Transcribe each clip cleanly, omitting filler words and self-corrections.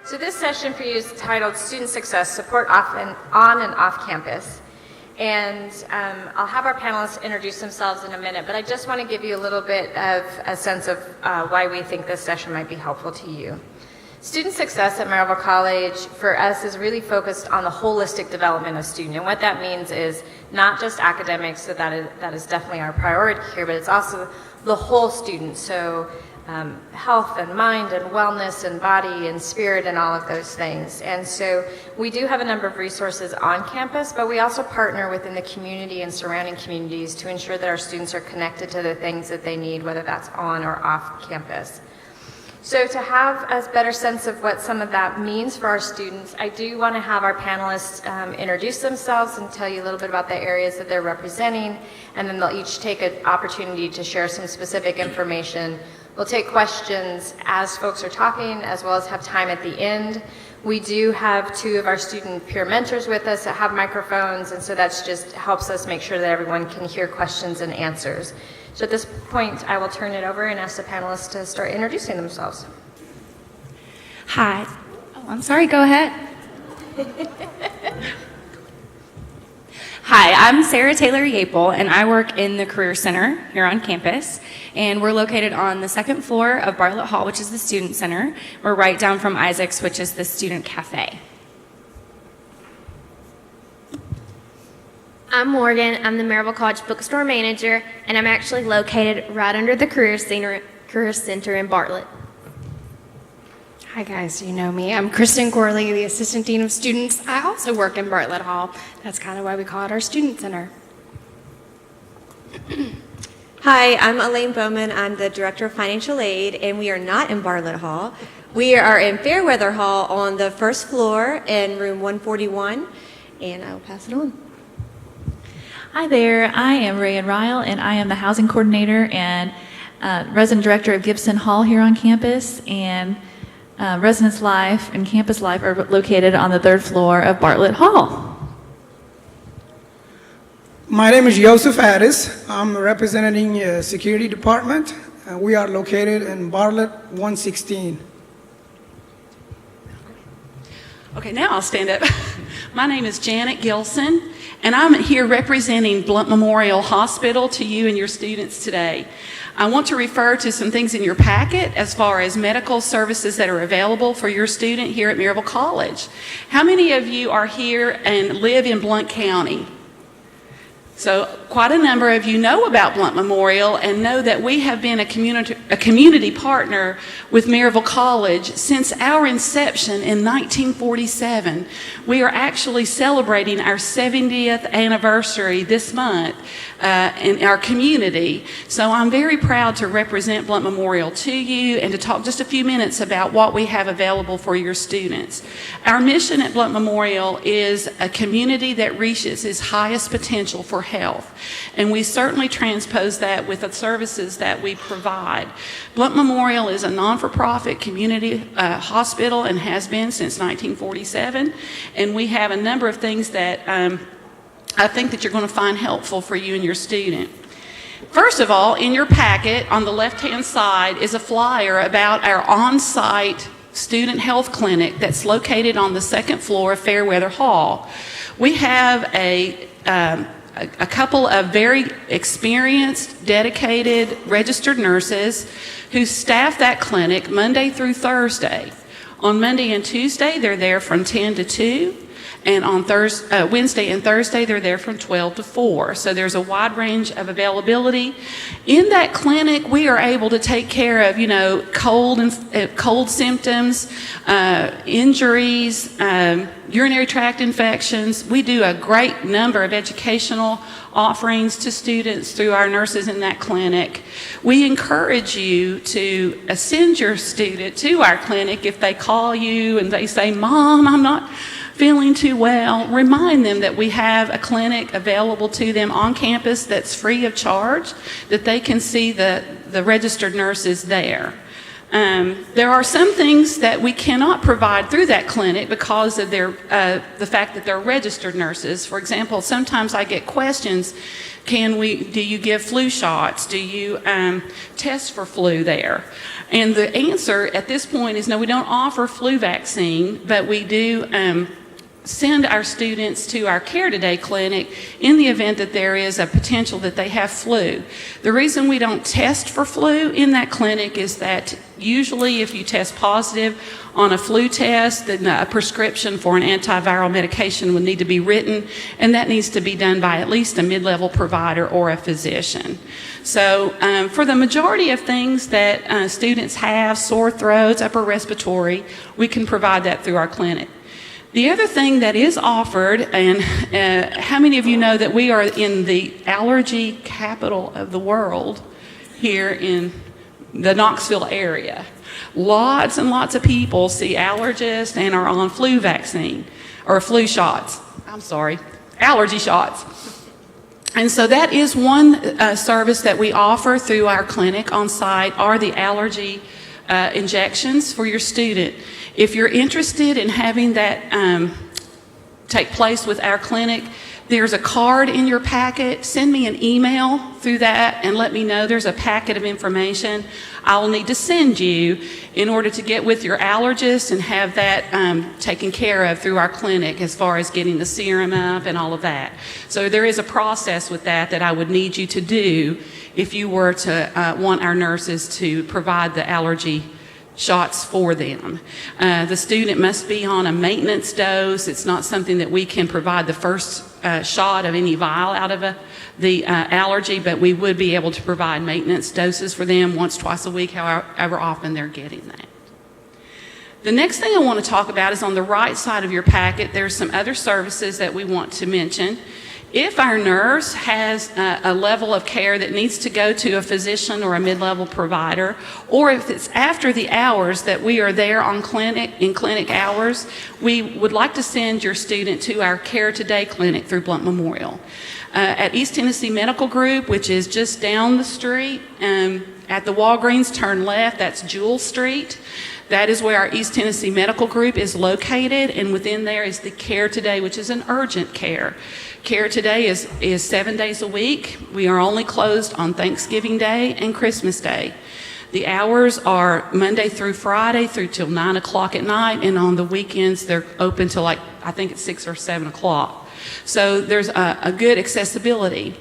So this session for you is titled Student Success, Support on and Off Campus. And I'll have our panelists introduce themselves in a minute, but I just want to give you a little bit of a sense of why we think this session might be helpful to you. Student success at Maryville College for us is really focused on the holistic development of student. And what that means is not just academics, so that is definitely our priority here, but it's also the whole student. So health and mind and wellness and body and spirit and all of those things. And so we do have a number of resources on campus, but we also partner within the community and surrounding communities to ensure that our students are connected to the things that they need, whether that's on or off campus. So to have a better sense of what some of that means for our students, I do want to have our panelists introduce themselves and tell you a little bit about the areas that they're representing, and then they'll each take an opportunity to share some specific information. We'll take questions as folks are talking, as well as have time at the end. We do have two of our student peer mentors with us that have microphones, and so that just helps us make sure that everyone can hear questions and answers. So at this point, I will turn it over and ask the panelists to start introducing themselves. Hi. Oh, I'm sorry, go ahead. Hi, I'm Sarah Taylor Yeaple, and I work in the Career Center here on campus. And we're located on the second floor of Bartlett Hall, which is the Student Center. We're right down from Isaac's, which is the Student Cafe. I'm Morgan. I'm the Maryville College Bookstore manager, and I'm actually located right under the Career Center in Bartlett. Hi guys, you know me. I'm Kristen Gorley, the Assistant Dean of Students. I also work in Bartlett Hall. That's kind of why we call it our Student Center. Hi, I'm Alayne Bowman. I'm the Director of Financial Aid, and we are not in Bartlett Hall. We are in Fairweather Hall on the first floor in room 141, and I will pass it on. Hi there, I am Rayanne Ryle, and I am the Housing Coordinator and Resident Director of Gibson Hall here on campus, and Residence Life and Campus Life are located on the third floor of Bartlett Hall. My name is Yosef Addis. I'm representing Security Department. We are located in Bartlett 116. Okay, now I'll stand up. My name is Janet Gilson, and I'm here representing Blount Memorial Hospital to you and your students today. I want to refer to some things in your packet as far as medical services that are available for your student here at Maryville College. How many of you are here and live in Blount County? So quite a number of you know about Blount Memorial and know that we have been a community partner with Maryville College since our inception in 1947. We are actually celebrating our 70th anniversary this month in our community. So I'm very proud to represent Blount Memorial to you and to talk just a few minutes about what we have available for your students. Our mission at Blount Memorial is a community that reaches its highest potential for health, and we certainly transpose that with the services that we provide. Blount Memorial is a non-for-profit community hospital and has been since 1947, and we have a number of things that I think that you're going to find helpful for you and your student. First of all, in your packet on the left-hand side is a flyer about our on-site student health clinic that's located on the second floor of Fairweather Hall. We have a couple of very experienced, dedicated, registered nurses who staff that clinic Monday through Thursday. On Monday and Tuesday, they're there from 10 to 2. And on Wednesday and Thursday, they're there from 12 to 4. So there's a wide range of availability. In that clinic, we are able to take care of, cold symptoms, injuries, urinary tract infections. We do a great number of educational offerings to students through our nurses in that clinic. We encourage you to send your student to our clinic if they call you and they say, "Mom, I'm not feeling too well." Remind them that we have a clinic available to them on campus that's free of charge, that they can see the registered nurses there. There are some things that we cannot provide through that clinic because of the fact that they're registered nurses. For example, sometimes I get questions, do you give flu shots? Do you test for flu there? And the answer at this point is no, we don't offer flu vaccine, but we do send our students to our Care Today clinic in the event that there is a potential that they have flu. The reason we don't test for flu in that clinic is that usually if you test positive on a flu test, then a prescription for an antiviral medication would need to be written, and that needs to be done by at least a mid-level provider or a physician. So for the majority of things that students have, sore throats, upper respiratory, we can provide that through our clinic. The other thing that is offered, and how many of you know that we are in the allergy capital of the world here in the Knoxville area? Lots and lots of people see allergists and are on flu vaccine, or flu shots. Allergy shots. And so that is one service that we offer through our clinic on site, are the allergy injections for your student. If you're interested in having that take place with our clinic, there's a card in your packet. Send me an email through that and let me know there's a packet of information I will need to send you in order to get with your allergist and have that taken care of through our clinic as far as getting the serum up and all of that. So there is a process with that I would need you to do if you were to want our nurses to provide the allergy shots for them. The student must be on a maintenance dose. It's not something that we can provide the first shot of any vial out of the allergy, but we would be able to provide maintenance doses for them once, twice a week, however often they're getting that. The next thing I want to talk about is on the right side of your packet, there's some other services that we want to mention. If our nurse has a level of care that needs to go to a physician or a mid-level provider, or if it's after the hours that we are there in clinic hours, we would like to send your student to our Care Today clinic through Blount Memorial. At East Tennessee Medical Group, which is just down the street, at the Walgreens, turn left, that's Jewel Street. That is where our East Tennessee Medical Group is located, and within there is the Care Today, which is an urgent care. Care Today is 7 days a week. We are only closed on Thanksgiving Day and Christmas Day. The hours are Monday through Friday through till 9 o'clock at night, and on the weekends they're open till I think it's 6 or 7 o'clock. So there's a good accessibility.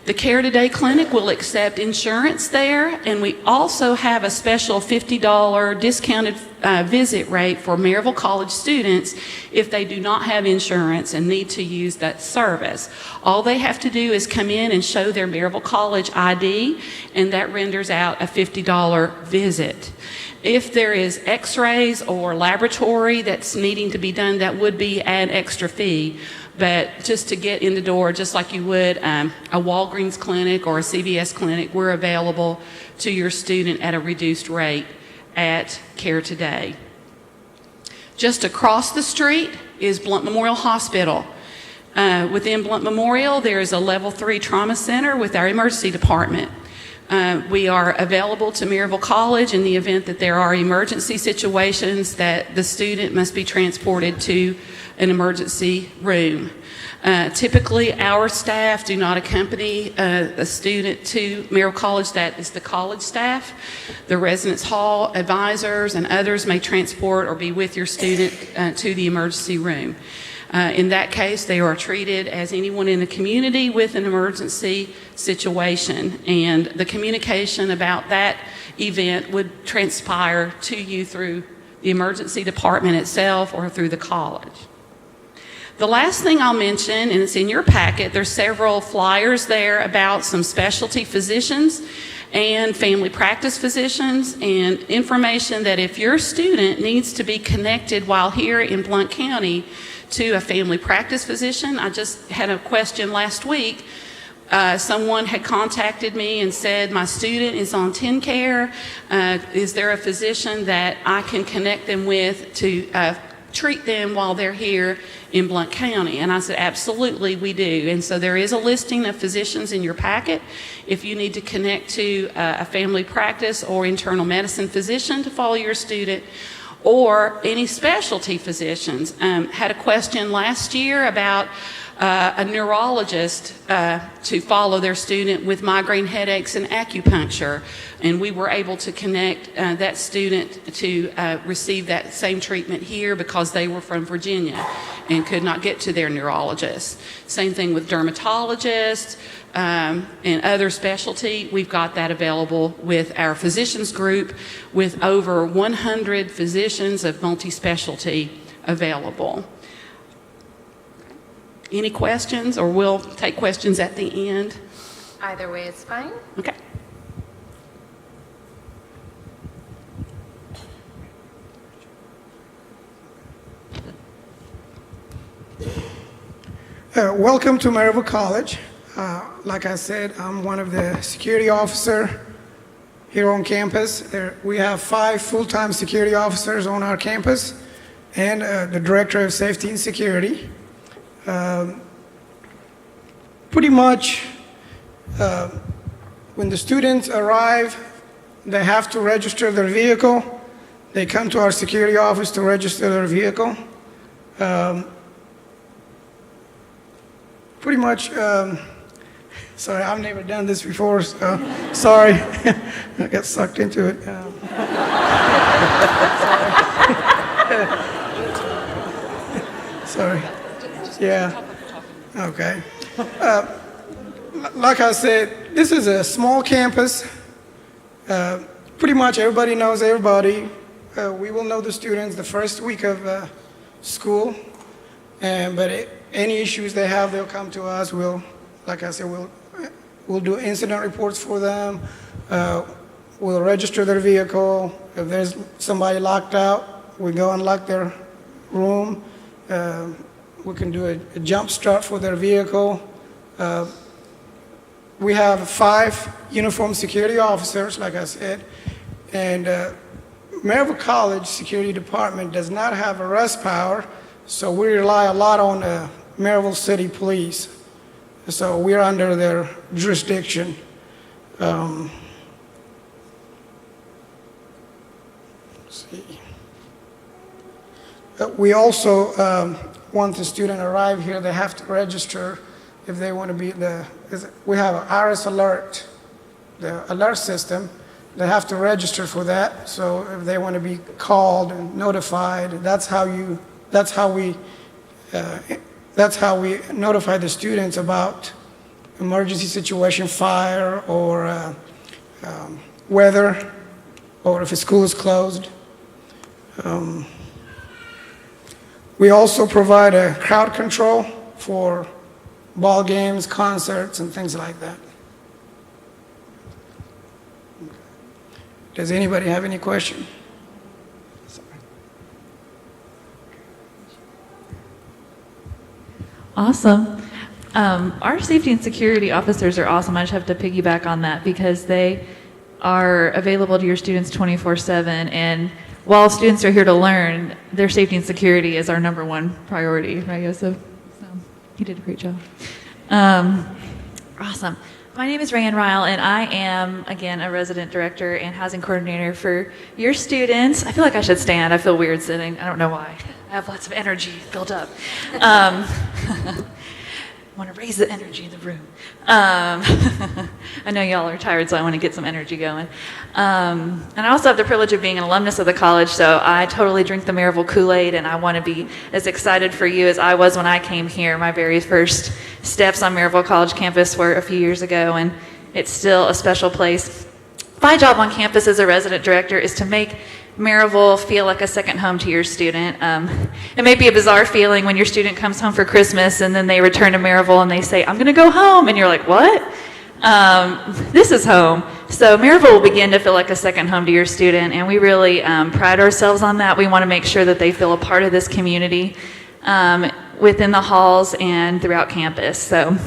The Care Today clinic will accept insurance there, and we also have a special $50 discounted visit rate for Maryville College students if they do not have insurance and need to use that service. All they have to do is come in and show their Maryville College ID, and that renders out a $50 visit. If there is x-rays or laboratory that's needing to be done, that would be an extra fee. But just to get in the door, just like you would a Walgreens clinic or a CVS clinic, we're available to your student at a reduced rate at Care Today. Just across the street is Blount Memorial Hospital. Within Blount Memorial, there is a level 3 trauma center with our emergency department. We are available to Maryville College in the event that there are emergency situations that the student must be transported to an emergency room. Typically, our staff do not accompany a student to Maryville College. That is the college staff. The residence hall advisors and others may transport or be with your student to the emergency room. In that case, they are treated as anyone in the community with an emergency situation, and the communication about that event would transpire to you through the emergency department itself or through the college. The last thing I'll mention, and it's in your packet, there's several flyers there about some specialty physicians and family practice physicians, and information that if your student needs to be connected while here in Blount County to a family practice physician. I just had a question last week. Someone had contacted me and said, my student is on TennCare. Is there a physician that I can connect them with to treat them while they're here in Blount County? And I said, absolutely, we do. And so there is a listing of physicians in your packet. If you need to connect to a family practice or internal medicine physician to follow your student, or any specialty physicians. Had a question last year about a neurologist to follow their student with migraine headaches and acupuncture, and we were able to connect that student to receive that same treatment here because they were from Virginia and could not get to their neurologist. Same thing with dermatologists and other specialty. We've got that available with our physicians group with over 100 physicians of multi-specialty available. Any questions, or we'll take questions at the end? Either way is fine. Okay. Welcome to Maryville College. Like I said, I'm one of the security officer here on campus. We have 5 full-time security officers on our campus and the director of safety and security. Pretty much when the students arrive, they have to register their vehicle. They come to our security office to register their vehicle. Pretty much, sorry, I've never done this before, so sorry. I got sucked into it. Sorry. Yeah. Okay. Like I said, this is a small campus. Pretty much everybody knows everybody. We will know the students the first week of school, but any issues they have, they'll come to us. Like I said, we'll do incident reports for them. We'll register their vehicle. If there's somebody locked out, we go and lock their room. We can do a jump start for their vehicle. We have 5 uniformed security officers, like I said, and Maryville College Security Department does not have arrest power, so we rely a lot on Maryville City Police. So we're under their jurisdiction. Let's see. We also, once the student arrive here, they have to register if they want to be we have an Addis alert, the alert system. They have to register for that. So if they want to be called and notified, that's how we notify the students about emergency situation, fire, or weather, or if a school is closed. We also provide a crowd control for ball games, concerts, and things like that. Does anybody have any question? Awesome. Our safety and security officers are awesome. I just have to piggyback on that because they are available to your students 24/7, and while students are here to learn, their safety and security is our number one priority, right, Yosef? So you did a great job. Awesome. My name is Rayanne Ryle, and I am, again, a resident director and housing coordinator for your students. I feel like I should stand. I feel weird sitting. I don't know why. I have lots of energy built up. I want to raise the energy in the room. I know y'all are tired, so I want to get some energy going. And I also have the privilege of being an alumnus of the college, so I totally drink the Maryville Kool-Aid, and I want to be as excited for you as I was when I came here. My very first steps on Maryville College campus were a few years ago, and it's still a special place. My job on campus as a resident director is to make Maryville feel like a second home to your student. It may be a bizarre feeling when your student comes home for Christmas and then they return to Maryville and they say, I'm going to go home. And you're like, what? This is home. So Maryville will begin to feel like a second home to your student, and we really pride ourselves on that. We want to make sure that they feel a part of this community within the halls and throughout campus. So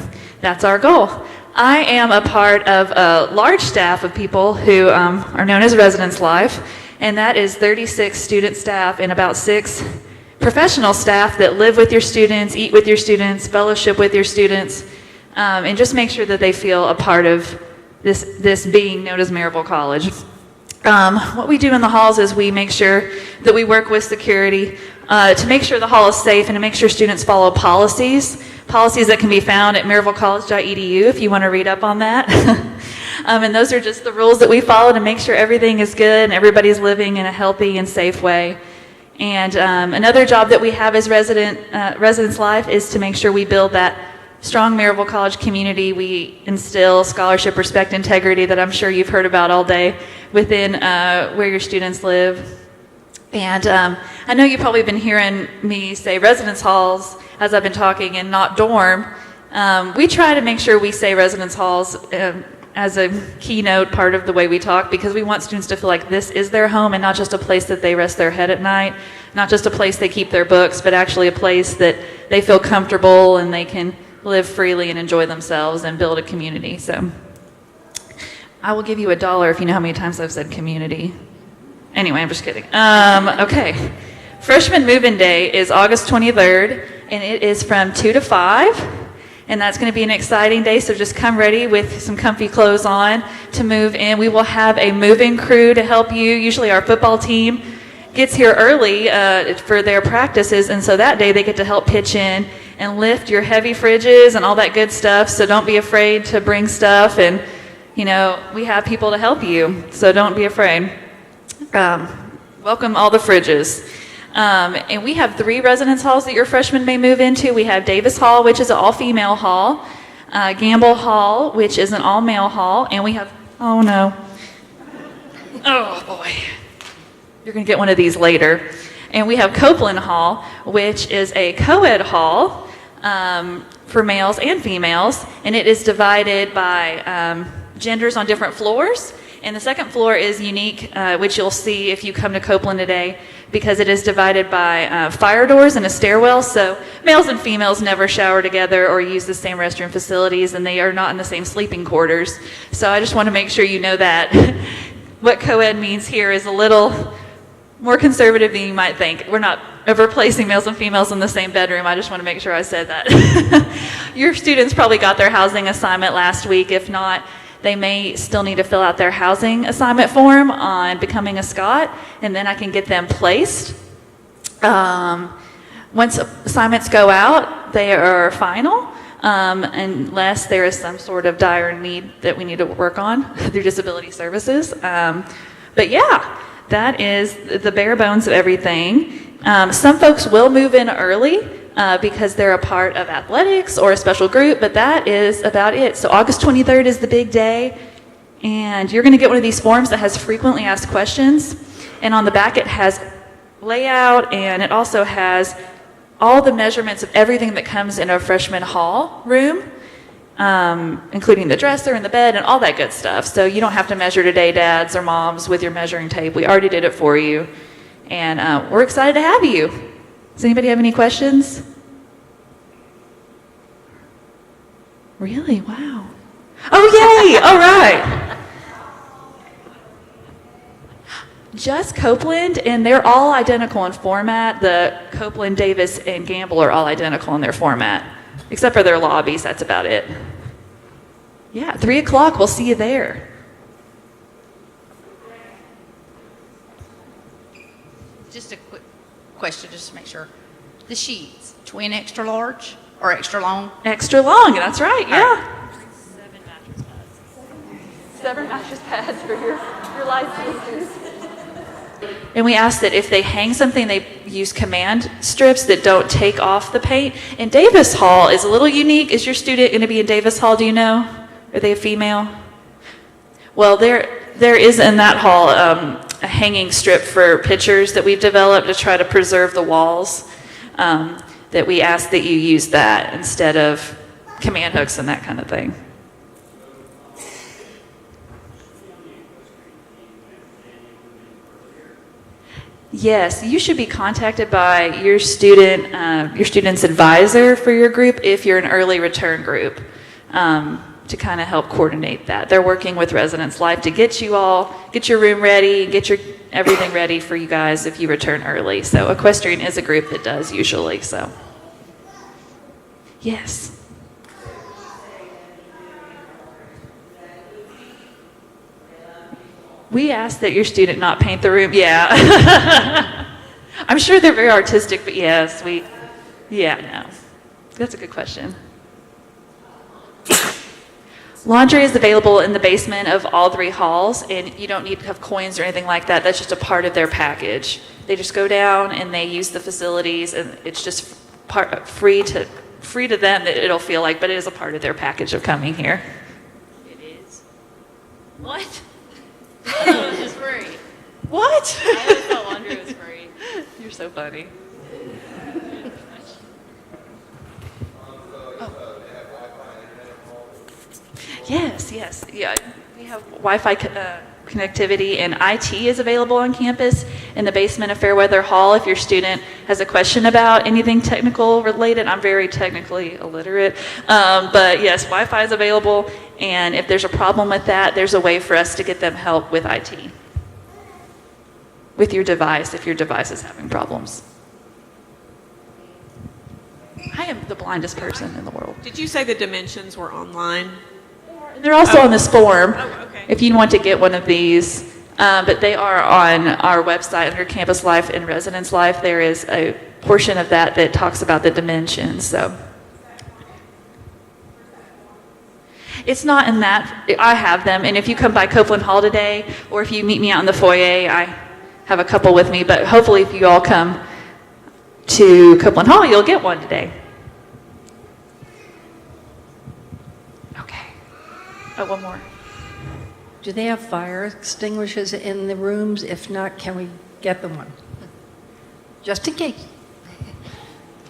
that's our goal. I am a part of a large staff of people who are known as Residence Life, and that is 36 student staff and about 6 professional staff that live with your students, eat with your students, fellowship with your students, and just make sure that they feel a part of this being known as Maryville College. What we do in the halls is we make sure that we work with security to make sure the hall is safe and to make sure students follow policies that can be found at maryvillecollege.edu if you want to read up on that. And those are just the rules that we follow to make sure everything is good and everybody's living in a healthy and safe way. And another job that we have as Residence Life is to make sure we build that strong Maryville College community. We instill scholarship, respect, integrity that I'm sure you've heard about all day within where your students live. And I know you've probably been hearing me say residence halls as I've been talking and not dorm. We try to make sure we say residence halls as a keynote part of the way we talk, because we want students to feel like this is their home and not just a place that they rest their head at night, not just a place they keep their books, but actually a place that they feel comfortable and they can live freely and enjoy themselves and build a community. So I will give you $1 if you know how many times I've said community. Anyway, I'm just kidding. Okay. Freshman move-in day is August 23rd, and it is from 2 to 5. And that's going to be an exciting day, so just come ready with some comfy clothes on to move in. We will have a move-in crew to help you. Usually our football team gets here early for their practices, and so that day they get to help pitch in and lift your heavy fridges and all that good stuff, so don't be afraid to bring stuff. And, you know, we have people to help you, so don't be afraid. Welcome all the fridges. And we have 3 residence halls that your freshmen may move into. We have Davis Hall, which is an all-female hall, Gamble Hall, which is an all-male hall, and we have, oh no, oh boy, you're going to get one of these later. And we have Copeland Hall, which is a co-ed hall for males and females, and it is divided by genders on different floors. And the second floor is unique, which you'll see if you come to Copeland today, because it is divided by fire doors and a stairwell. So males and females never shower together or use the same restroom facilities, and they are not in the same sleeping quarters. So I just want to make sure you know that. What co-ed means here is a little more conservative than you might think. We're not replacing males and females in the same bedroom. I just want to make sure I said that. Your students probably got their housing assignment last week. If not, they may still need to fill out their housing assignment form on becoming a Scot, and then I can get them placed. Once assignments go out, they are final, unless there is some sort of dire need that we need to work on through disability services. But yeah, that is the bare bones of everything. Some folks will move in early because they're a part of athletics or a special group, but that is about it. So August 23rd is the big day, and you're going to get one of these forms that has frequently asked questions, and on the back it has layout, and it also has all the measurements of everything that comes in a freshman hall room, including the dresser and the bed and all that good stuff. So you don't have to measure today, dads or moms, with your measuring tape. We already did it for you, and we're excited to have you. Does anybody have any questions? Really? Wow. Oh, yay! All right. Just Copeland, and they're all identical in format. The Copeland, Davis, and Gamble are all identical in their format, except for their lobbies. That's about it. Yeah, 3 o'clock. We'll see you there. Just a quick question, just to make sure. The sheets, twin extra large or extra long? Extra long, that's right, yeah. 7 mattress pads for your licenses. And we ask that if they hang something, they use command strips that don't take off the paint. And Davis Hall is a little unique. Is your student going to be in Davis Hall, do you know? Are they a female? Well, there is in that hall a hanging strip for pictures that we've developed to try to preserve the walls, that we ask that you use that instead of command hooks and that kind of thing. Yes, you should be contacted by your student's advisor for your group if you're an early return group. to kind of help coordinate that. They're working with Residence Life to get your room ready, get your everything ready for you guys if you return early. So equestrian is a group that does usually, so. Yes. We ask that your student not paint the room. Yeah. I'm sure they're very artistic, but yes, no. That's a good question. Laundry is available in the basement of all 3 halls, and you don't need to have coins or anything like that. That's just a part of their package. They just go down and they use the facilities, and it's just free to them that it'll feel like, but it is a part of their package of coming here. It is. What? I thought it was just free. What? I always thought laundry was free. You're so funny. Yes. Yeah, we have Wi-Fi connectivity, and IT is available on campus in the basement of Fairweather Hall. If your student has a question about anything technical related, I'm very technically illiterate, but yes, Wi-Fi is available, and if there's a problem with that, there's a way for us to get them help with IT, with your device, if your device is having problems. I am the blindest person in the world. Did you say the dimensions were online? They're also on this form, okay. if you want to get one of these. But they are on our website under Campus Life and Residence Life. There is a portion of that that talks about the dimensions. So it's not in that. I have them, and if you come by Copeland Hall today, or if you meet me out in the foyer, I have a couple with me. But hopefully, if you all come to Copeland Hall, you'll get one today. Oh, one more. Do they have fire extinguishers in the rooms? If not, can we get them one? Just in case.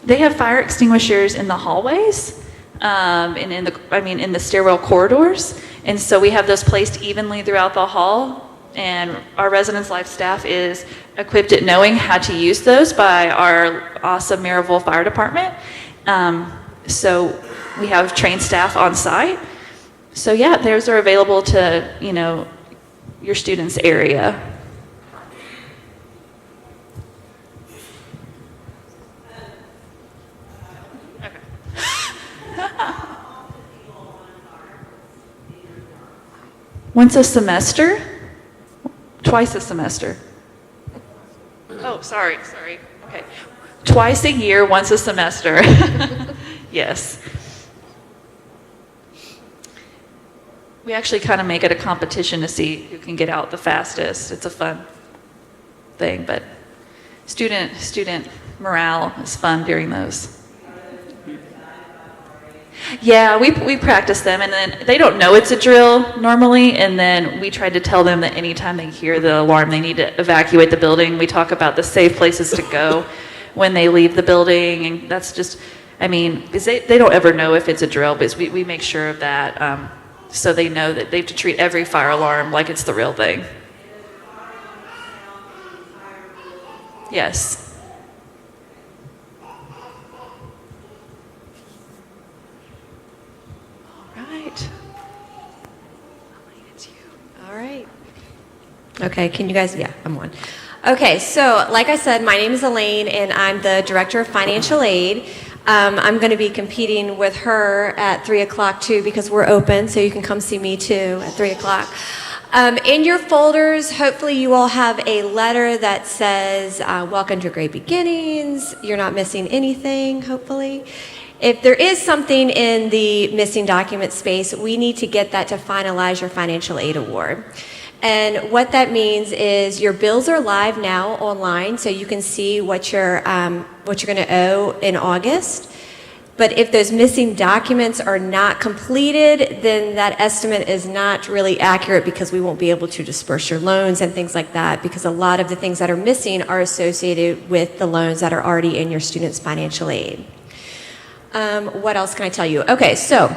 They have fire extinguishers in the hallways, and in the stairwell corridors, and so we have those placed evenly throughout the hall. And our Residence Life staff is equipped at knowing how to use those by our awesome Maryville Fire Department. So we have trained staff on site. So yeah, those are available to, your students' area. Once a semester? Twice a semester. Oh, sorry. Okay. Twice a year, once a semester. Yes. We actually kind of make it a competition to see who can get out the fastest. It's a fun thing, but student morale is fun during those. Yeah, we practice them, and then they don't know it's a drill normally, and then we try to tell them that anytime they hear the alarm, they need to evacuate the building. We talk about the safe places to go when they leave the building, and that's just, because they don't ever know if it's a drill, but we make sure of that. So they know that they have to treat every fire alarm like it's the real thing. Yes. All right. Alayne, it's you. All right. Okay, can you guys, I'm on. Okay, so like I said, my name is Alayne, and I'm the Director of Financial Aid. I'm going to be competing with her at 3 o'clock too, because we're open, so you can come see me too at 3 o'clock. In your folders, hopefully you all have a letter that says, welcome to Great Beginnings. You're not missing anything, hopefully. If there is something in the missing document space, we need to get that to finalize your financial aid award. And what that means is your bills are live now online, so you can see what you're going to owe in August. But if those missing documents are not completed, then that estimate is not really accurate, because we won't be able to disperse your loans and things like that, because a lot of the things that are missing are associated with the loans that are already in your student's financial aid. What else can I tell you? Okay, so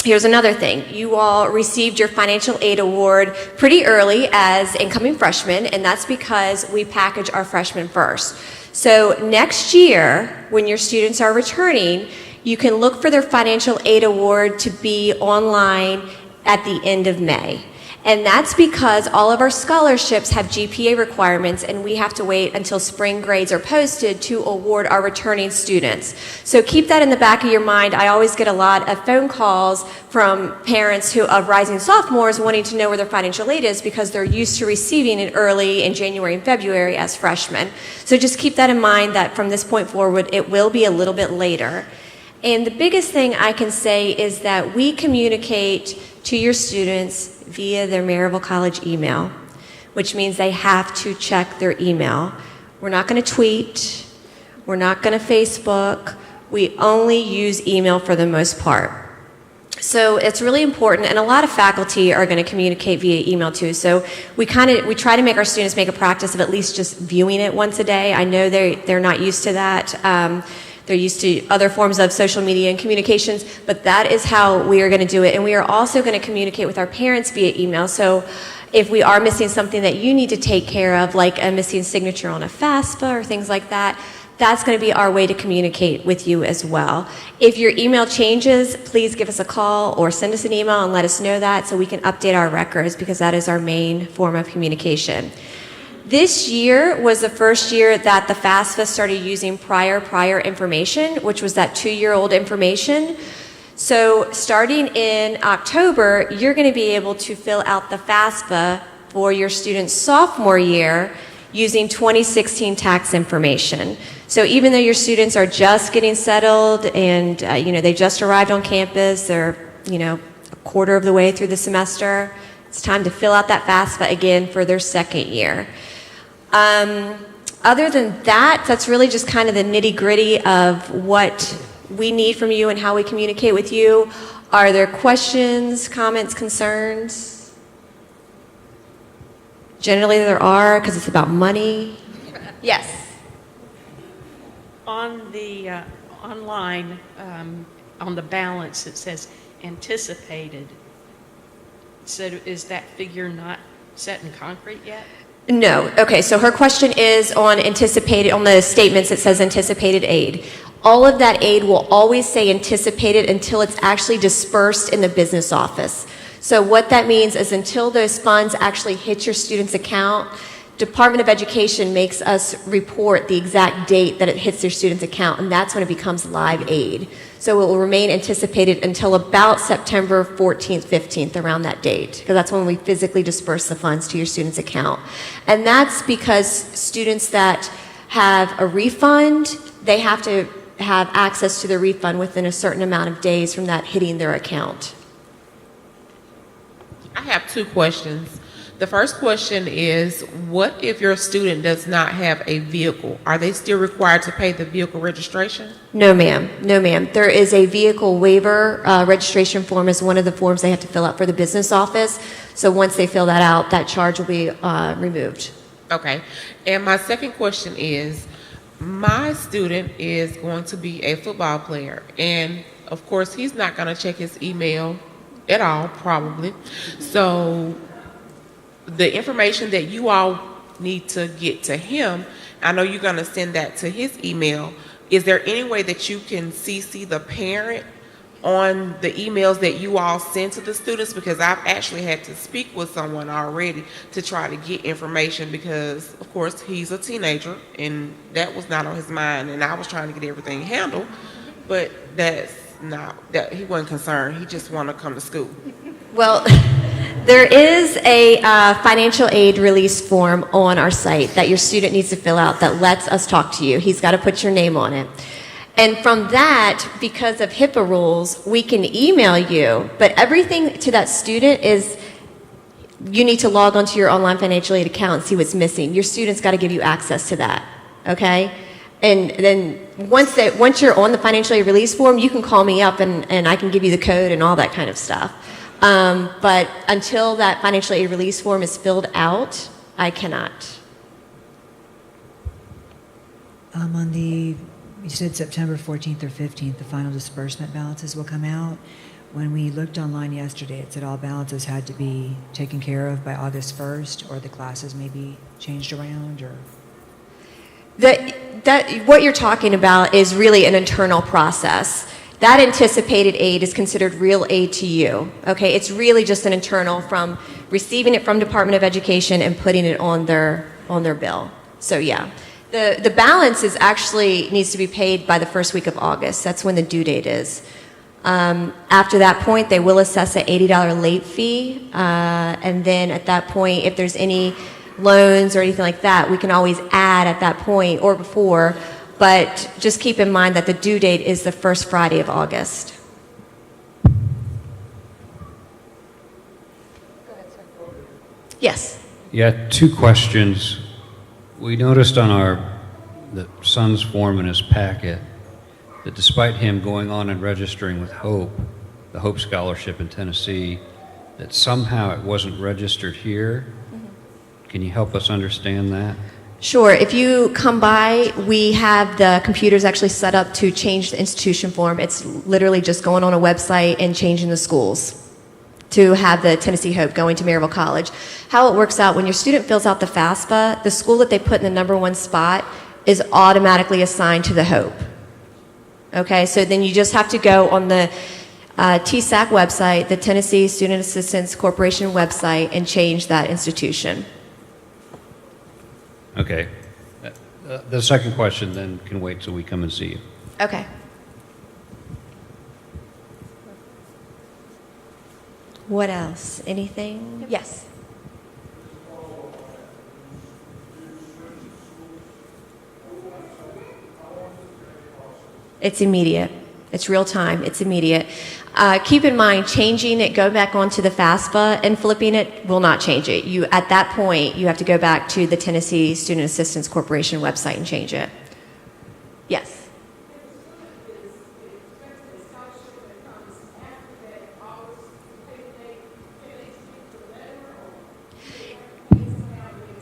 here's another thing. You all received your financial aid award pretty early as incoming freshmen, and that's because we package our freshmen first. So next year, when your students are returning, you can look for their financial aid award to be online at the end of May. And that's because all of our scholarships have GPA requirements, and we have to wait until spring grades are posted to award our returning students. So keep that in the back of your mind. I always get a lot of phone calls from parents of rising sophomores wanting to know where their financial aid is because they're used to receiving it early in January and February as freshmen. So just keep that in mind that from this point forward, it will be a little bit later. And the biggest thing I can say is that we communicate to your students via their Maryville College email, which means they have to check their email. We're not going to tweet. We're not going to Facebook. We only use email for the most part. So it's really important, and a lot of faculty are going to communicate via email too. So we try to make our students make a practice of at least just viewing it once a day. I know they're not used to that. They're used to other forms of social media and communications, but that is how we are going to do it. And we are also going to communicate with our parents via email. So if we are missing something that you need to take care of, like a missing signature on a FAFSA or things like that, that's going to be our way to communicate with you as well. If your email changes, please give us a call or send us an email and let us know that so we can update our records, because that is our main form of communication. This year was the first year that the FAFSA started using prior information, which was that 2-year-old information. So starting in October, you're going to be able to fill out the FAFSA for your student's sophomore year using 2016 tax information. So even though your students are just getting settled and they just arrived on campus, they're a quarter of the way through the semester, it's time to fill out that FAFSA again for their second year. Other than that, that's really just kind of the nitty-gritty of what we need from you and how we communicate with you. Are there questions, comments, concerns? Generally there are, because it's about money. Yes. On the online, on the balance, it says anticipated. So is that figure not set in concrete yet? No. Okay, so her question is on the statements it says anticipated aid. All of that aid will always say anticipated until it's actually dispersed in the business office. So what that means is until those funds actually hit your student's account, Department of Education makes us report the exact date that it hits their student's account, and that's when it becomes live aid. So it will remain anticipated until about September 14th, 15th, around that date, because that's when we physically disperse the funds to your student's account. And that's because students that have a refund, they have to have access to the refund within a certain amount of days from that hitting their account. I have 2 questions. The first question is, what if your student does not have a vehicle? Are they still required to pay the vehicle registration? No, ma'am. No, ma'am. There is a vehicle waiver. Registration form is one of the forms they have to fill out for the business office. So once they fill that out, that charge will be removed. Okay. And my second question is, my student is going to be a football player. And, of course, he's not going to check his email at all, probably. So the information that you all need to get to him, I know you're going to send that to his email. Is there any way that you can CC the parent on the emails that you all send to the students? Because I've actually had to speak with someone already to try to get information, because, of course, he's a teenager, and that was not on his mind, and I was trying to get everything handled, but that's not, that he wasn't concerned. He just wanted to come to school. Well, there is a financial aid release form on our site that your student needs to fill out that lets us talk to you. He's got to put your name on it. And from that, because of HIPAA rules, we can email you, but everything to that student is, you need to log onto your online financial aid account and see what's missing. Your student's got to give you access to that, okay? And then once you're on the financial aid release form, you can call me up and I can give you the code and all that kind of stuff. But until that financial aid release form is filled out, I cannot. You said September 14th or 15th, the final disbursement balances will come out. When we looked online yesterday, it said all balances had to be taken care of by August 1st, or the classes may be changed around, or... What you're talking about is really an internal process. That anticipated aid is considered real aid to you. Okay, it's really just an internal from receiving it from Department of Education and putting it on their bill. So yeah, the balance is actually needs to be paid by the first week of August. That's when the due date is. After that point, they will assess an $80 late fee, and then at that point, if there's any loans or anything like that, we can always add at that point or before. But just keep in mind that the due date is the first Friday of August. Yes. Yeah, 2 questions. We noticed on the son's form in his packet that despite him going on and registering with Hope, the Hope Scholarship in Tennessee, that somehow it wasn't registered here. Can you help us understand that? Sure. If you come by, we have the computers actually set up to change the institution form. It's literally just going on a website and changing the schools to have the Tennessee Hope going to Maryville College. How it works out, when your student fills out the FAFSA, the school that they put in the number 1 spot is automatically assigned to the Hope. Okay, so then you just have to go on the TSAC website, the Tennessee Student Assistance Corporation website, and change that institution. Okay. The second question then can wait till we come and see you. Okay. What else? Anything? Yes. It's immediate. It's real time. It's immediate. Keep in mind, changing it, go back onto the FAFSA and flipping it will not change it. At that point, you have to go back to the Tennessee Student Assistance Corporation website and change it. Yes.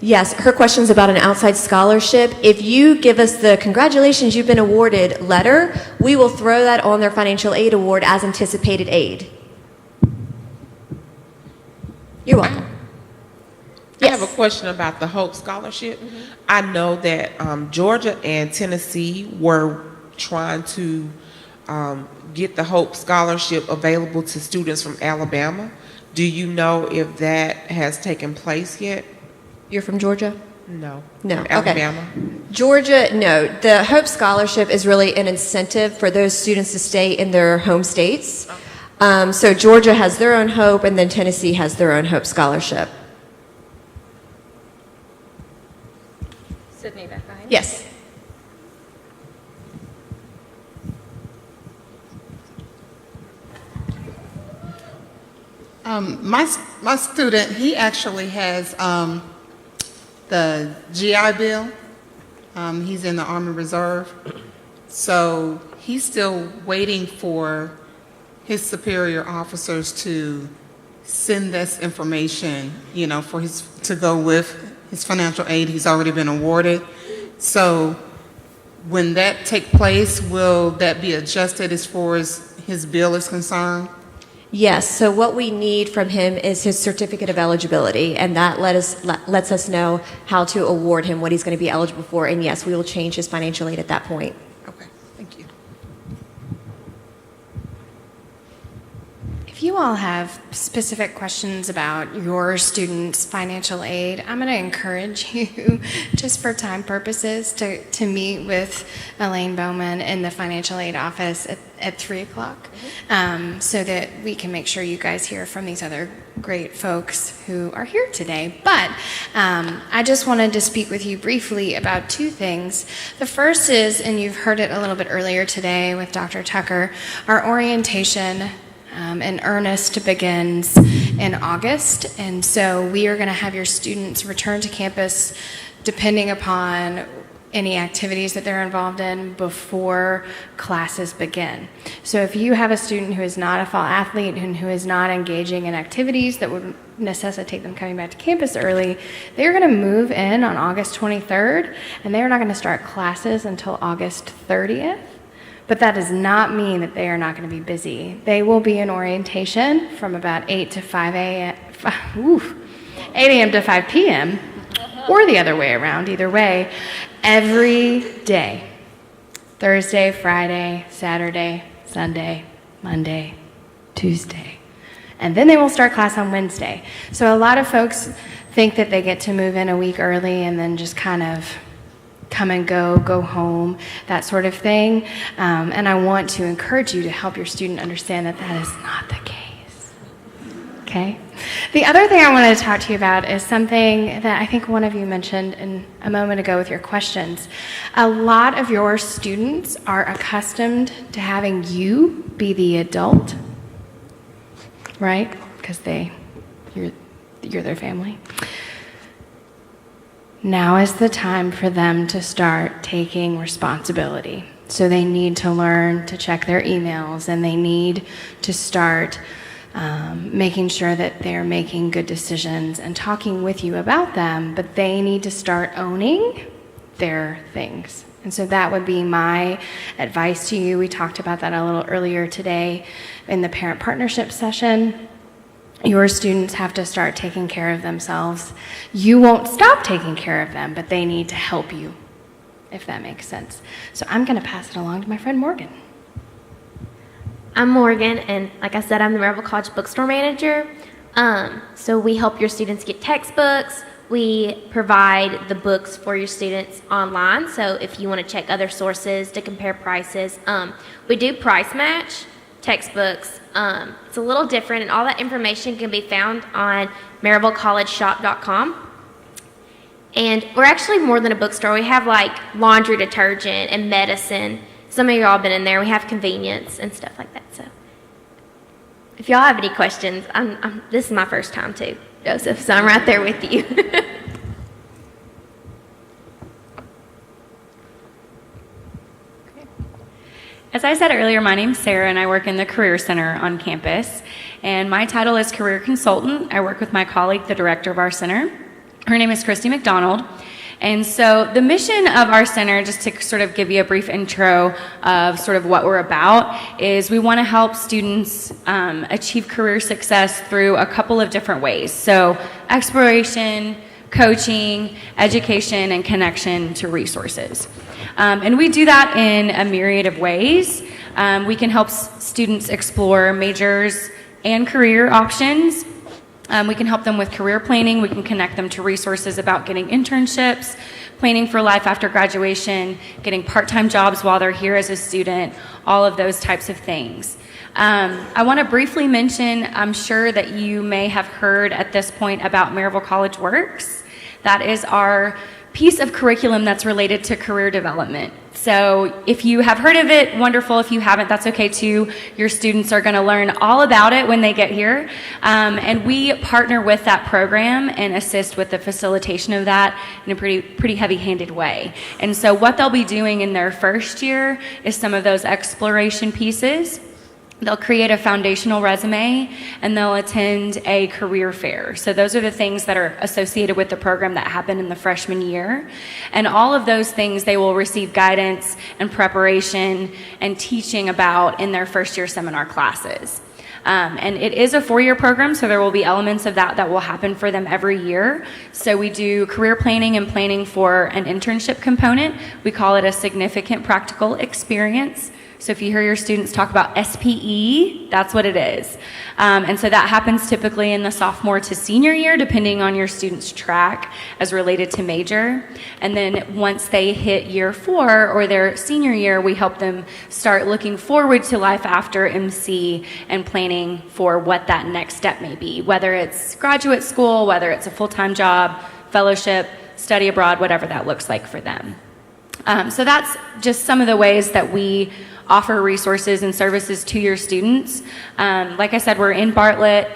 Yes, her question's about an outside scholarship. If you give us the congratulations, you've been awarded letter, we will throw that on their financial aid award as anticipated aid. You're welcome. I have a question about the Hope Scholarship. I know that Georgia and Tennessee were trying to get the Hope Scholarship available to students from Alabama. Do you know if that has taken place yet? You're from Georgia? No. No. From Alabama. Okay. Georgia, no. The Hope Scholarship is really an incentive for those students to stay in their home states. Okay. So Georgia has their own Hope, and then Tennessee has their own Hope Scholarship. Sydney, back behind. Yes. My student, he actually has the GI Bill. He's in the Army Reserve. So he's still waiting for his superior officers to send this information, for to go with his financial aid. He's already been awarded. So when that take place, will that be adjusted as far as his bill is concerned? Yes, so what we need from him is his certificate of eligibility, and that lets us know how to award him what he's going to be eligible for, and yes, we will change his financial aid at that point. Okay, thank you. If you all have specific questions about your students' financial aid, I'm going to encourage you, just for time purposes, to meet with Alayne Bowman in the financial aid office at 3 o'clock, so that we can make sure you guys hear from these other great folks who are here today. But I just wanted to speak with you briefly about 2 things. The first is, and you've heard it a little bit earlier today with Dr. Tucker, our orientation in earnest begins in August, and so we are going to have your students return to campus depending upon any activities that they're involved in before classes begin. So if you have a student who is not a fall athlete and who is not engaging in activities that would necessitate them coming back to campus early, they're going to move in on August 23rd, and they're not going to start classes until August 30th. But that does not mean that they are not going to be busy. They will be in orientation from about 8 to 5 a.m., 8 a.m. to 5 p.m., or the other way around, either way, every day. Thursday, Friday, Saturday, Sunday, Monday, Tuesday. And then they will start class on Wednesday. So a lot of folks think that they get to move in a week early and then just kind of come and go home, that sort of thing. And I want to encourage you to help your student understand that that is not the case. Okay? The other thing I wanted to talk to you about is something that I think one of you mentioned a moment ago with your questions. A lot of your students are accustomed to having you be the adult, right? Because you're their family. Now is the time for them to start taking responsibility. So they need to learn to check their emails, and they need to start making sure that they're making good decisions and talking with you about them, but they need to start owning their things. And so that would be my advice to you. We talked about that a little earlier today in the parent partnership session. Your students have to start taking care of themselves. You won't stop taking care of them, but they need to help you, if that makes sense. So I'm going to pass it along to my friend Morgan. I'm Morgan, and like I said, I'm the Maryville College Bookstore Manager. So we help your students get textbooks. We provide the books for your students online, so if you want to check other sources to compare prices. We do price match textbooks. It's a little different, and all that information can be found on MaryvilleCollegeShop.com. And we're actually more than a bookstore. We have like laundry detergent and medicine. Some of you all been in there. We have convenience and stuff like that. So if y'all have any questions, this is my first time too, Joseph, so I'm right there with you. As I said earlier, my name's Sarah, and I work in the Career Center on campus. And my title is Career Consultant. I work with my colleague, the director of our center. Her name is Christy McDonald. And so the mission of our center, just to sort of give you a brief intro of sort of what we're about, is we want to help students achieve career success through a couple of different ways. So exploration, coaching, education, and connection to resources. And we do that in a myriad of ways. We can help students explore majors and career options. We can help them with career planning. We can connect them to resources about getting internships, planning for life after graduation, getting part-time jobs while they're here as a student, all of those types of things. I want to briefly mention, I'm sure that you may have heard at this point about Maryville College Works. That is our piece of curriculum that's related to career development. So if you have heard of it, wonderful. If you haven't, that's okay too. Your students are going to learn all about it when they get here. And we partner with that program and assist with the facilitation of that in a pretty heavy-handed way. And so what they'll be doing in their first year is some of those exploration pieces. They'll create a foundational resume, and they'll attend a career fair. So those are the things that are associated with the program that happen in the freshman year. And all of those things they will receive guidance and preparation and teaching about in their first year seminar classes. And it is a 4-year program, so there will be elements of that will happen for them every year. So we do career planning and planning for an internship component. We call it a significant practical experience. So if you hear your students talk about SPE, that's what it is. And so that happens typically in the sophomore to senior year, depending on your student's track as related to major. And then once they hit year 4 or their senior year, we help them start looking forward to life after MC and planning for what that next step may be, whether it's graduate school, whether it's a full-time job, fellowship, study abroad, whatever that looks like for them. So that's just some of the ways that we offer resources and services to your students. Like I said, we're in Bartlett.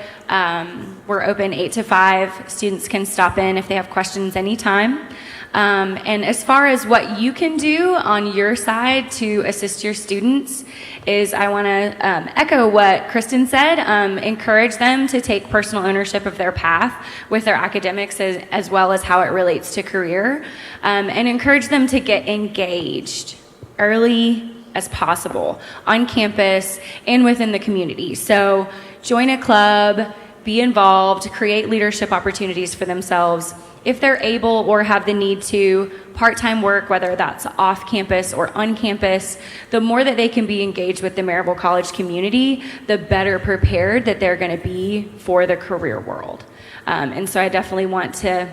We're open 8 to 5. Students can stop in if they have questions anytime. And as far as what you can do on your side to assist your students is I want to echo what Kristen said, encourage them to take personal ownership of their path with their academics as well as how it relates to career, and encourage them to get engaged early as possible on campus and within the community. So join a club, be involved, create leadership opportunities for themselves. If they're able or have the need to, part-time work, whether that's off campus or on campus, the more that they can be engaged with the Maryville College community, the better prepared that they're going to be for the career world. And so I definitely want to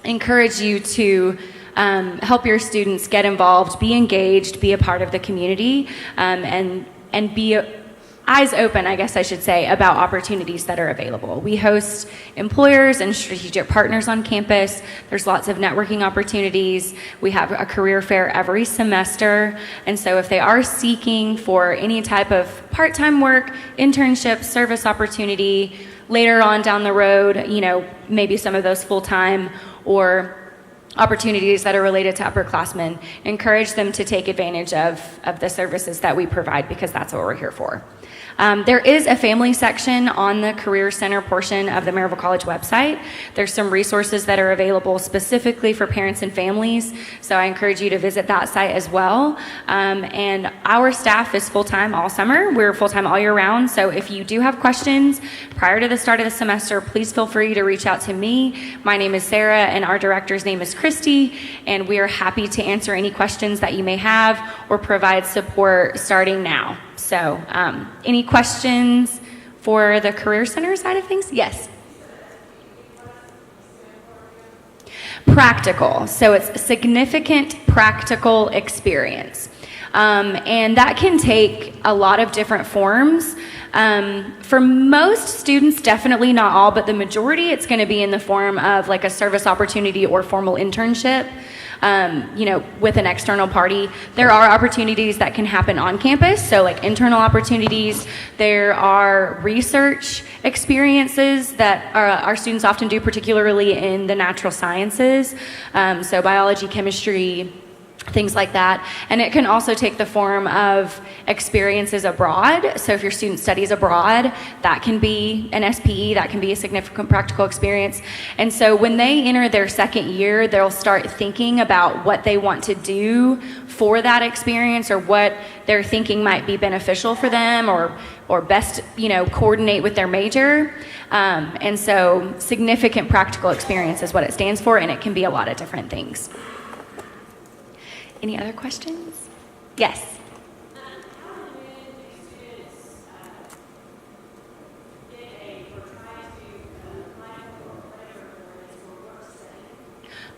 encourage you to help your students get involved, be engaged, be a part of the community, and be eyes open, I guess I should say, about opportunities that are available. We host employers and strategic partners on campus. There's lots of networking opportunities. We have a career fair every semester. And so if they are seeking for any type of part-time work, internship, service opportunity, later on down the road, you know, maybe some of those full-time or opportunities that are related to upperclassmen, encourage them to take advantage of the services that we provide, because that's what we're here for. There is a family section on the Career Center portion of the Maryville College website. There's some resources that are available specifically for parents and families, so I encourage you to visit that site as well. And our staff is full-time all summer. We're full-time all year round, so if you do have questions prior to the start of the semester, please feel free to reach out to me. My name is Sarah, and our director's name is Christy, and we are happy to answer any questions that you may have or provide support starting now. So, any questions for the Career Center side of things? Yes. Practical. So it's a significant practical experience. And that can take a lot of different forms. For most students, definitely not all, but the majority, it's going to be in the form of like a service opportunity or formal internship. You know, with an external party. There are opportunities that can happen on campus, so like internal opportunities. There are research experiences that our students often do, particularly in the natural sciences, so biology, chemistry, things like that. And it can also take the form of experiences abroad. So if your student studies abroad, that can be an SPE, that can be a significant practical experience. And so when they enter their second year, they'll start thinking about what they want to do for that experience, or what they're thinking might be beneficial for them, or best, you know, coordinate with their major. And so significant practical experience is what it stands for, and it can be a lot of different things. Any other questions? Yes.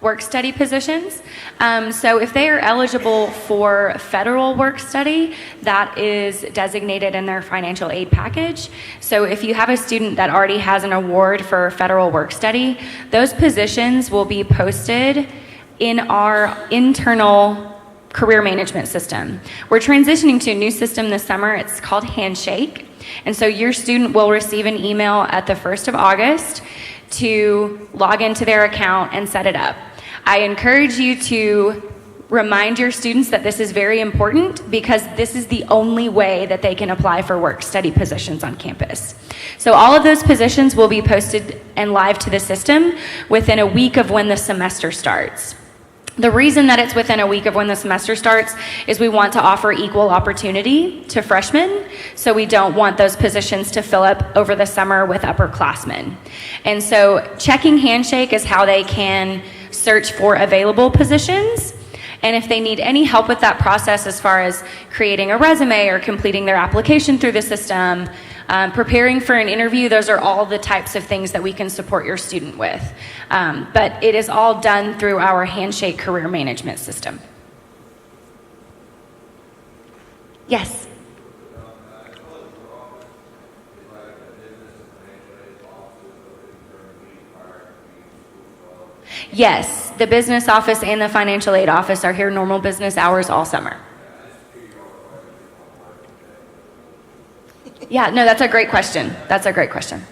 Work study positions. So if they are eligible for federal work study, that is designated in their financial aid package. So if you have a student that already has an award for federal work study, those positions will be posted in our internal career management system. We're transitioning to a new system this summer. It's called Handshake. And so your student will receive an email at the 1st of August to log into their account and set it up. I encourage you to remind your students that this is very important, because this is the only way that they can apply for work study positions on campus. So all of those positions will be posted and live to the system within a week of when the semester starts. The reason that it's within a week of when the semester starts is we want to offer equal opportunity to freshmen, so we don't want those positions to fill up over the summer with upperclassmen. And so checking Handshake is how they can search for available positions. And if they need any help with that process, as far as creating a resume or completing their application through the system, preparing for an interview, those are all the types of things that we can support your student with. But it is all done through our Handshake career management system. Yes? Yes, the business office and the financial aid office are here normal business hours all summer. Yeah, no, that's a great question. That's a great question.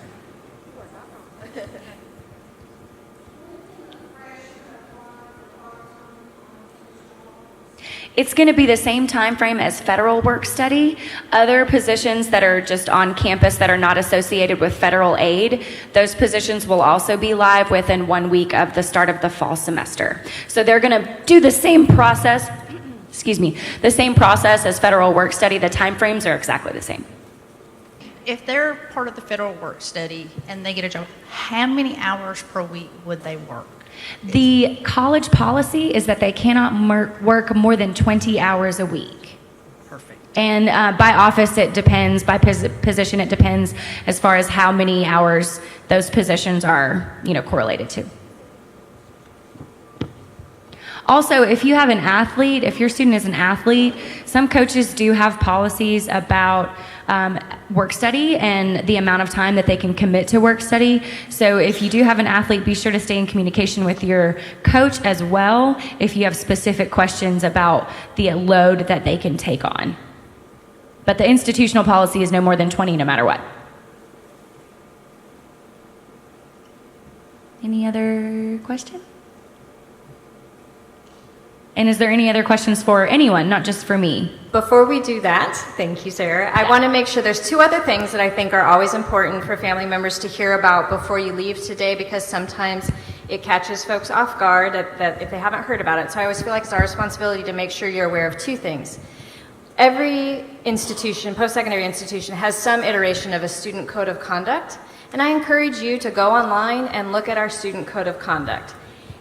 It's going to be the same time frame as federal work study. Other positions that are just on campus that are not associated with federal aid, those positions will also be live within 1 week of the start of the fall semester. So they're going to do the same process, the same process as federal work study. The time frames are exactly the same. If they're part of the federal work study and they get a job, how many hours per week would they work? The college policy is that they cannot work more than 20 hours a week. Perfect. And by office, it depends. By position, it depends as far as how many hours those positions are, correlated to. Also, if you have an athlete, if your student is an athlete, some coaches do have policies about work study and the amount of time that they can commit to work study. So if you do have an athlete, be sure to stay in communication with your coach as well if you have specific questions about the load that they can take on. But the institutional policy is no more than 20 no matter what. Any other question? And is there any other questions for anyone, not just for me? Before we do that, thank you, Sarah, I want to make sure there's two other things that I think are always important for family members to hear about before you leave today, because sometimes it catches folks off guard that if they haven't heard about it. So I always feel like it's our responsibility to make sure you're aware of two things. Every institution, post-secondary institution, has some iteration of a student code of conduct, and I encourage you to go online and look at our student code of conduct.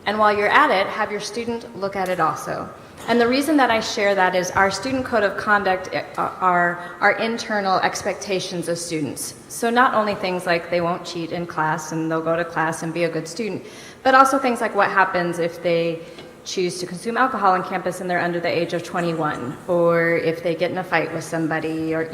And while you're at it, have your student look at it also. And the reason that I share that is our student code of conduct are our internal expectations of students. So not only things like they won't cheat in class and they'll go to class and be a good student, but also things like what happens if they choose to consume alcohol on campus and they're under the age of 21, or if they get in a fight with somebody, or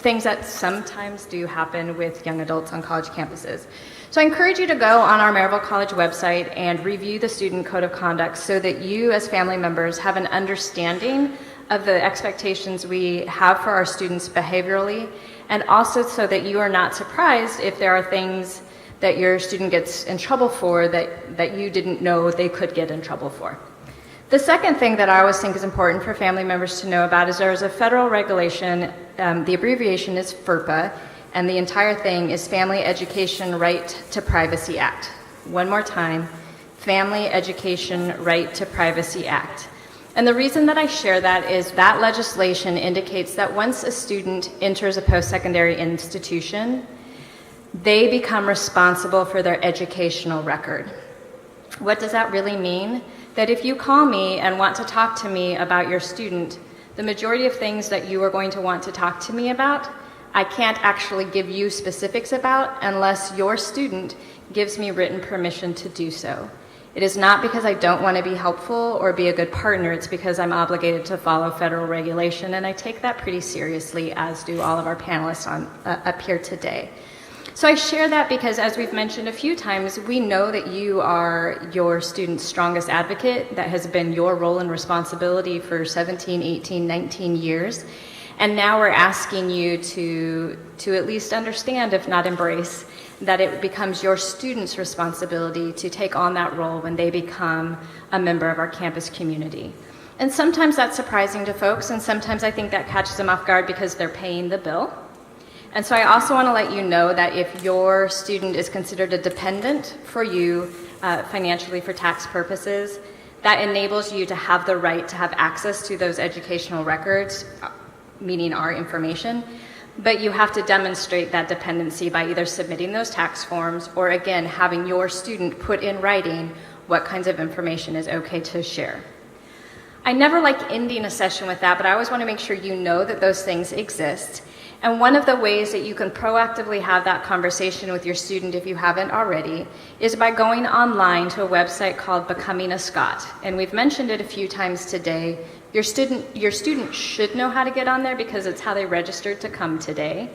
things that sometimes do happen with young adults on college campuses. So I encourage you to go on our Maryville College website and review the student code of conduct so that you as family members have an understanding of the expectations we have for our students behaviorally, and also so that you are not surprised if there are things that your student gets in trouble for that you didn't know they could get in trouble for. The second thing that I always think is important for family members to know about is there is a federal regulation, the abbreviation is FERPA, and the entire thing is Family Education Right to Privacy Act. One more time, Family Education Right to Privacy Act. And the reason that I share that is that legislation indicates that once a student enters a post-secondary institution, they become responsible for their educational record. What does that really mean? That if you call me and want to talk to me about your student, the majority of things that you are going to want to talk to me about, I can't actually give you specifics about unless your student gives me written permission to do so. It is not because I don't want to be helpful or be a good partner, it's because I'm obligated to follow federal regulation, and I take that pretty seriously, as do all of our panelists up here today. So I share that because, as we've mentioned a few times, we know that you are your student's strongest advocate. That has been your role and responsibility for 17, 18, 19 years. And now we're asking you to at least understand, if not embrace, that it becomes your students' responsibility to take on that role when they become a member of our campus community. And sometimes that's surprising to folks, and sometimes I think that catches them off guard because they're paying the bill. And so I also want to let you know that if your student is considered a dependent for you financially for tax purposes, that enables you to have the right to have access to those educational records, meaning our information, but you have to demonstrate that dependency by either submitting those tax forms or, again, having your student put in writing what kinds of information is okay to share. I never like ending a session with that, but I always want to make sure you know that those things exist. And one of the ways that you can proactively have that conversation with your student, if you haven't already, is by going online to a website called Becoming a Scot. And we've mentioned it a few times today. Your student should know how to get on there because it's how they registered to come today.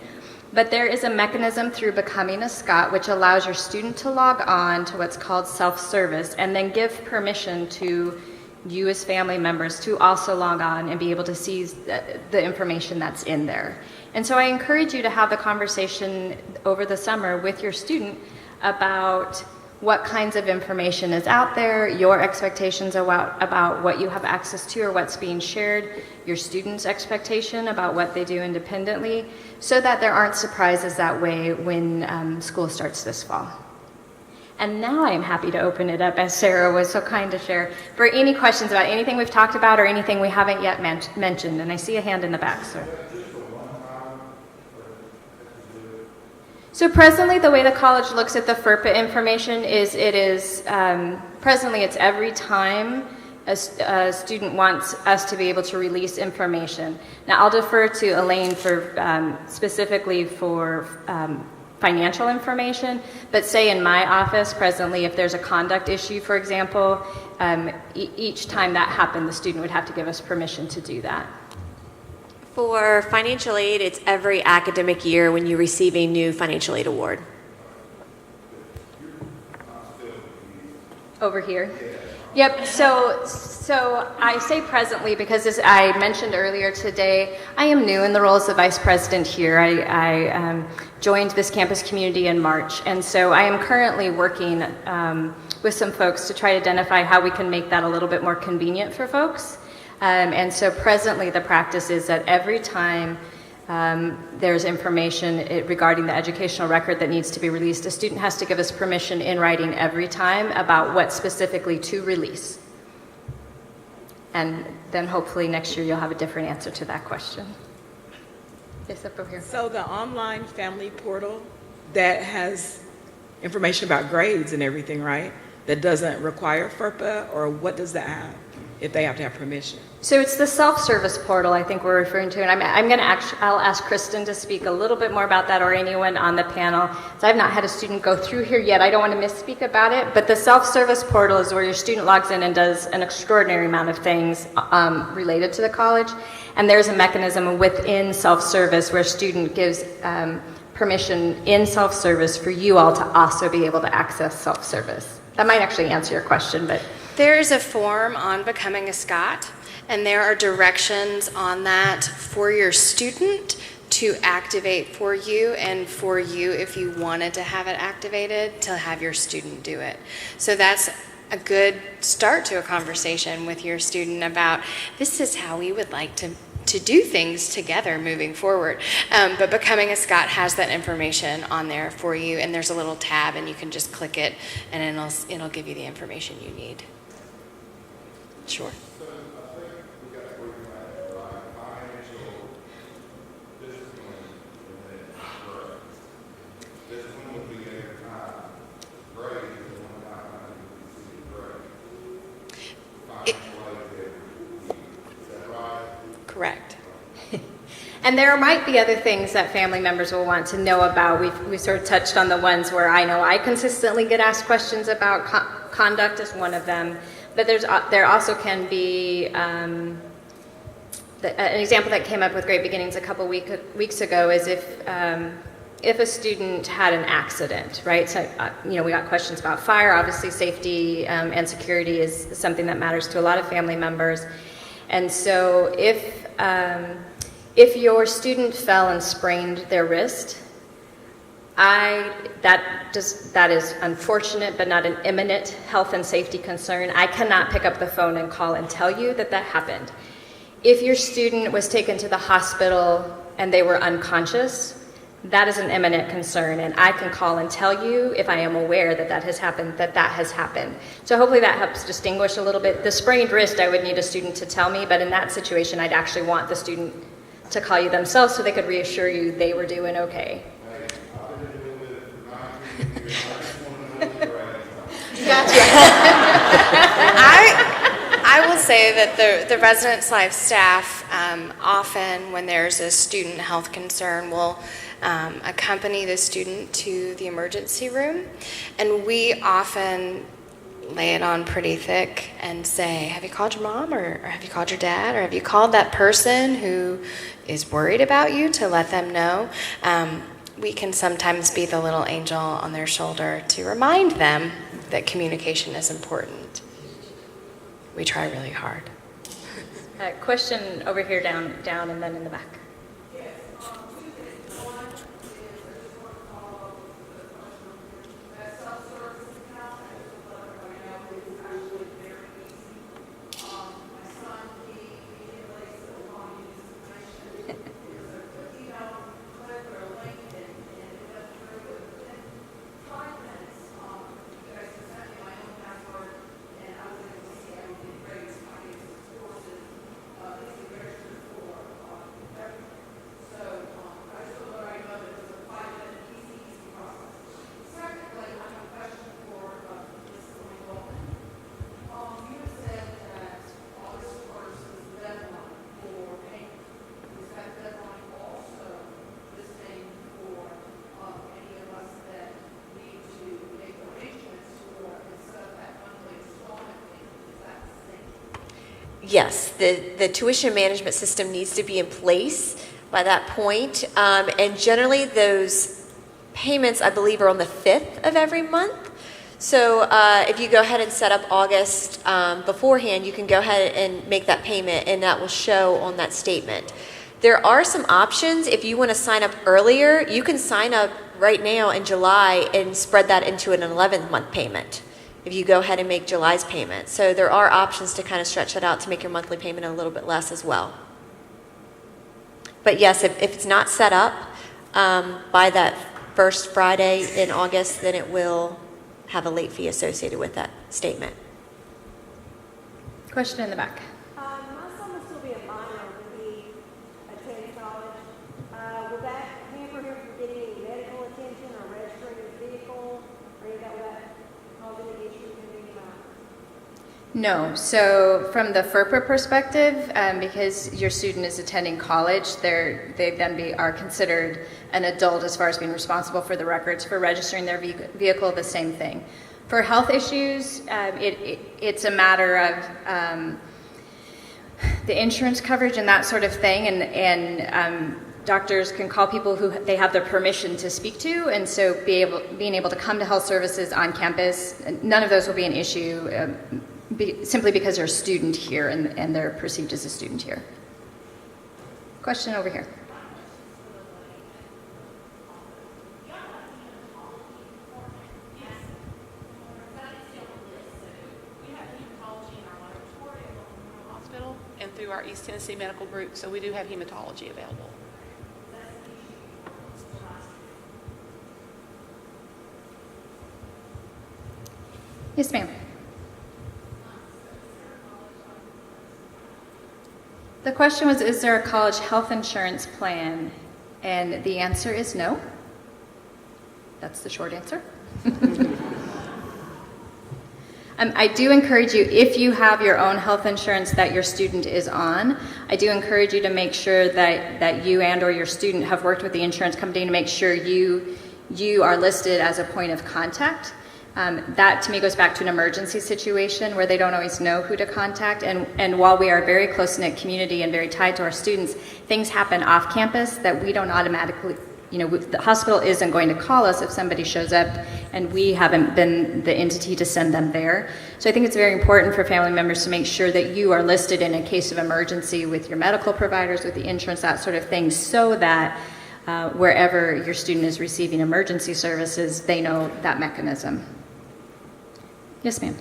But there is a mechanism through Becoming a Scot which allows your student to log on to what's called self-service and then give permission to you as family members to also log on and be able to see the information that's in there. And so I encourage you to have the conversation over the summer with your student about what kinds of information is out there, your expectations about what you have access to or what's being shared, your students' expectation about what they do independently, so that there aren't surprises that way when school starts this fall. And now I am happy to open it up, as Sarah was so kind to share, for any questions about anything we've talked about or anything we haven't yet mentioned. And I see a hand in the back, sir. So presently, the way the college looks at the FERPA information is presently it's every time a student wants us to be able to release information. Now, I'll defer to Alayne for specifically for financial information, but say in my office presently, if there's a conduct issue, for example, each time that happened, the student would have to give us permission to do that. For financial aid, it's every academic year when you receive a new financial aid award. Over here. Yep, so I say presently because as I mentioned earlier today, I am new in the role as the vice president here. I joined this campus community in March, and so I am currently working with some folks to try to identify how we can make that a little bit more convenient for folks. And so presently the practice is that every time there's information regarding the educational record that needs to be released, a student has to give us permission in writing every time about what specifically to release. And then hopefully next year you'll have a different answer to that question. Yes, up over here. So the online family portal that has information about grades and everything, right? That doesn't require FERPA, or what does that have if they have to have permission? So it's the self-service portal I think we're referring to, and I'll ask Kristen to speak a little bit more about that, or anyone on the panel. So I've not had a student go through here yet. I don't want to misspeak about it, but the self-service portal is where your student logs in and does an extraordinary amount of things related to the college, and there's a mechanism within self-service where a student gives permission in self-service for you all to also be able to access self-service. That might actually answer your question, but There is a form on Becoming a Scot, and there are directions on that for your student to activate for you, and for you, if you wanted to have it activated, to have your student do it. So that's a good start to a conversation with your student about, this is how we would like to do things together moving forward. But Becoming a Scot has that information on there for you, and there's a little tab, and you can just click it, and it'll give you the information you need. Sure. Correct. And there might be other things that family members will want to know about. We've sort of touched on the ones where I know I consistently get asked questions about. Conduct is one of them. But there also can be an example that came up with Great Beginnings a couple weeks ago is if a student had an accident, right? So we got questions about fire. Obviously, safety and security is something that matters to a lot of family members. And so if your student fell and sprained their wrist, that is unfortunate, but not an imminent health and safety concern. I cannot pick up the phone and call and tell you that happened. If your student was taken to the hospital and they were unconscious, that is an imminent concern, and I can call and tell you if I am aware that has happened, that has happened. So hopefully that helps distinguish a little bit. The sprained wrist, I would need a student to tell me, but in that situation, I'd actually want the student to call you themselves so they could reassure you they were doing okay. Gotcha. I will say that the Residence Life staff often, when there's a student health concern, will accompany the student to the emergency room, and we often lay it on pretty thick and say, have you called your mom, or have you called your dad, or have you called that person who is worried about you, to let them know. We can sometimes be the little angel on their shoulder to remind them that communication is important. We try really hard. Question over here, down, and then in the back. yes, the tuition management system needs to be in place by that point. And generally those payments, I believe, are on the 5th of every month. So if you go ahead and set up August beforehand, you can go ahead and make that payment, and that will show on that statement. There are some options. If you want to sign up earlier, you can sign up right now in July and spread that into an 11-month payment if you go ahead and make July's payment. So there are options to kind of stretch that out to make your monthly payment a little bit less as well. But yes, if it's not set up by that first Friday in August, then it will have a late fee associated with that statement. Question in the back. My son will still be a minor when he attends college. Will that hamper him from getting any medical attention or registering his vehicle, or will that cause any issue with him being a minor? No. So from the FERPA perspective, because your student is attending college, they then are considered an adult as far as being responsible for the records for registering their vehicle, the same thing. For health issues, it's a matter of the insurance coverage and that sort of thing, and doctors can call people who they have their permission to speak to, and so being able to come to health services on campus, none of those will be an issue. Simply because they're a student here and they're perceived as a student here. Question over here. Hospital and through our East Tennessee Medical Group, so we do have hematology available. Yes, ma'am. The question was, is there a college health insurance plan? And the answer is no. That's the short answer. I do encourage you, if you have your own health insurance that your student is on, I do encourage you to make sure that you and or your student have worked with the insurance company to make sure you are listed as a point of contact. That to me goes back to an emergency situation where they don't always know who to contact, and while we are a very close-knit community and very tied to our students, things happen off campus that we don't automatically, the hospital isn't going to call us if somebody shows up and we haven't been the entity to send them there. So I think it's very important for family members to make sure that you are listed in a case of emergency with your medical providers, with the insurance, that sort of thing, so that wherever your student is receiving emergency services, they know that mechanism. Yes, ma'am.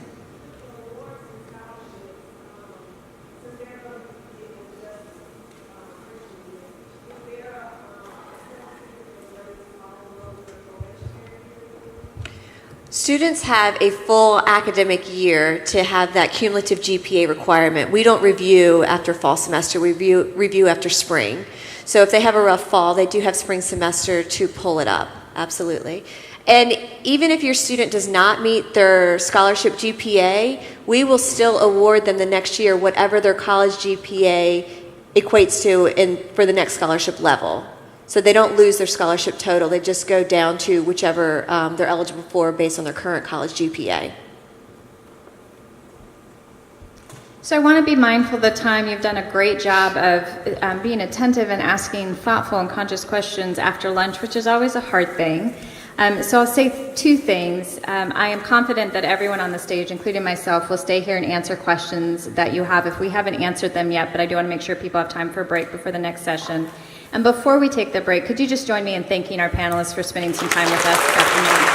Students have a full academic year to have that cumulative GPA requirement. We don't review after fall semester, we review after spring. So if they have a rough fall, they do have spring semester to pull it up, absolutely. And even if your student does not meet their scholarship GPA, we will still award them the next year whatever their college GPA equates to for the next scholarship level. So they don't lose their scholarship total, they just go down to whichever they're eligible for based on their current college GPA. So I want to be mindful of the time. You've done a great job of being attentive and asking thoughtful and conscious questions after lunch, which is always a hard thing. So I'll say two things. I am confident that everyone on the stage, including myself, will stay here and answer questions that you have if we haven't answered them yet, but I do want to make sure people have time for a break before the next session. And before we take the break, could you just join me in thanking our panelists for spending some time with us this afternoon?